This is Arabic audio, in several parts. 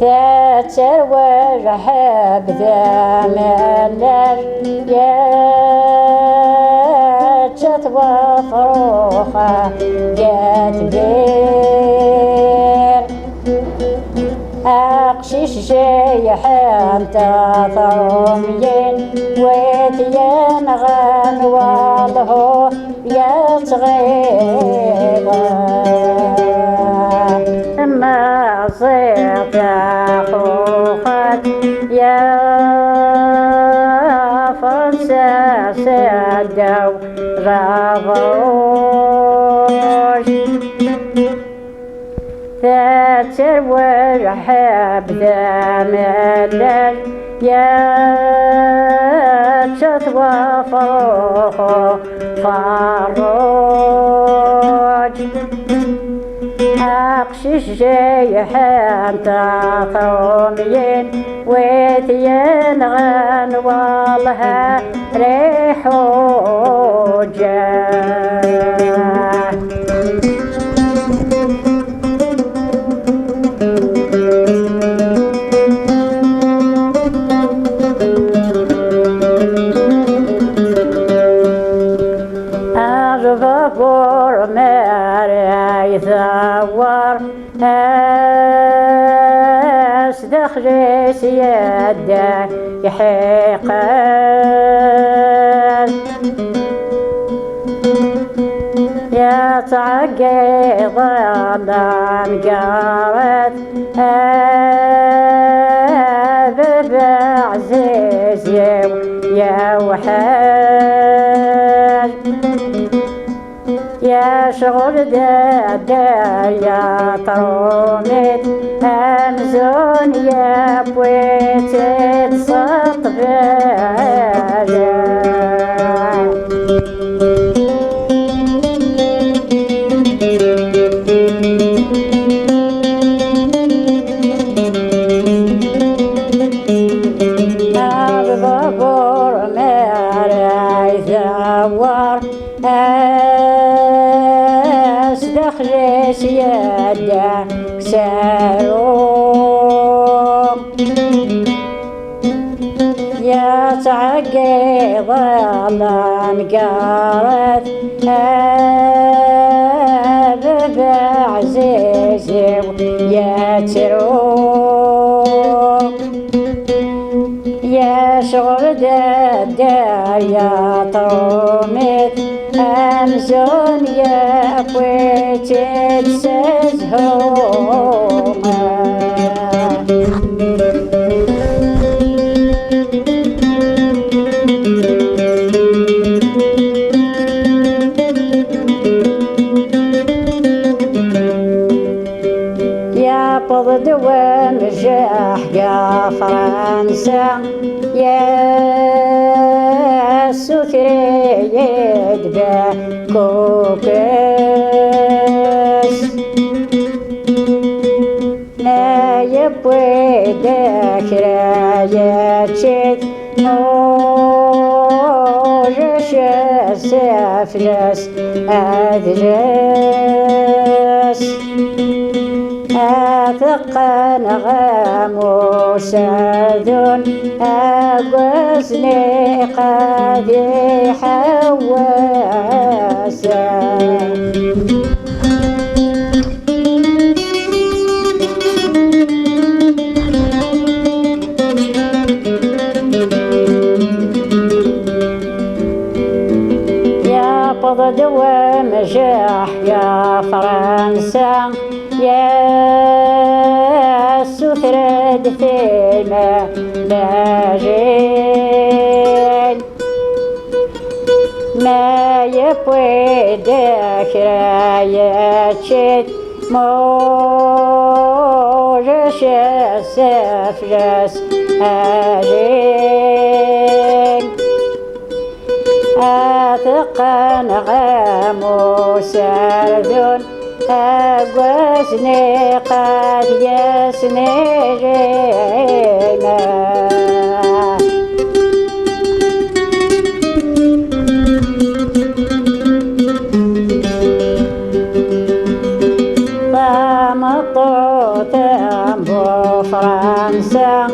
تتروج حب ذملر يا وفروخة جات بير أقشش جيحان تطرمين ويتين غن والله يتغيب ما صيت أخوخت يا فرساس الدو غابوش تتروج حب ذملر يا وفروخ فروج أقشش جيحان تطومين ويتين غن والله ريحوجه أغفر مري ثور أسدخجس يده يحيقل يا تعقيض ضم قارت بعزيز يا وحال يا شغل دادا يا طروميت أمزون يا بويت تصطبال البابور مري ثور أسدخجس يده كسروم يا تعقيض الانقارت بعزيز يا تروم يا شغل دادا يا طومت أمزون يا بويت تسزهوم يا بضد ومجاح يا فرنسا يا سكري يدبا كوكس لا يبوي ذاكرة يتشد موجش سافلس أدرس أثقن غاموس ذن أقوسني قد حواسا يا بضد ومجاح يا فرنسا يا سثرد ثيمة باجين ما يبوي ذاكرة يتشد موجش سافجس أجين أثقن غاموس ذن أقوسني قد يسني جيما مطوطا بفرنسا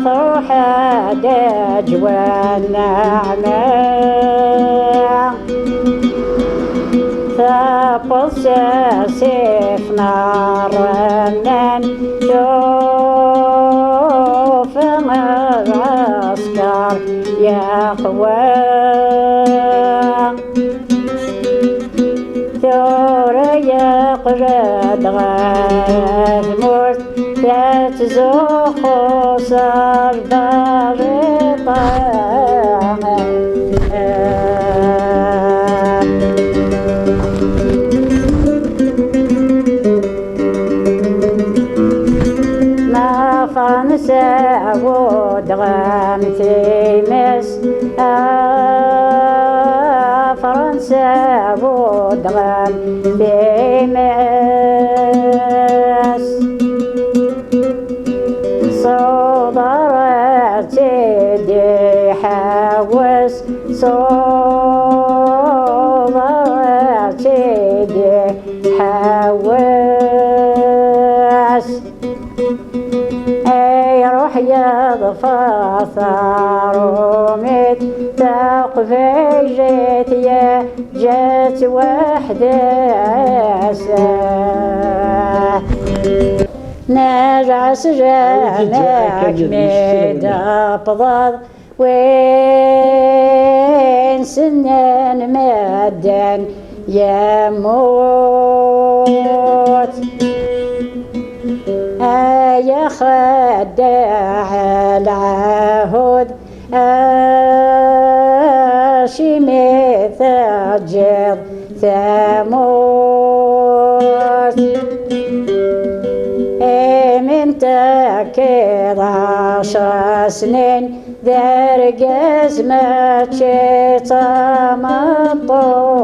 تروح دج والنعمة ثبص سيف نار النان شوف العسكر يقوى ثور يقرد غير موت يتزوق صار بارطة ما فرنسا ودغم تيمس فرنسا ودغم تيمس صدرت يدي حوس صدرت يدي حوس اي روح يضفى ثار وميت تقفي جيت يا جيت وحدة نجعس جامعك ميدا بضاد وين سنن مدن يموت يا خداع العهود شمي ثجر ثموت من تاكد 10 سنين درجز ما تشيط مطوته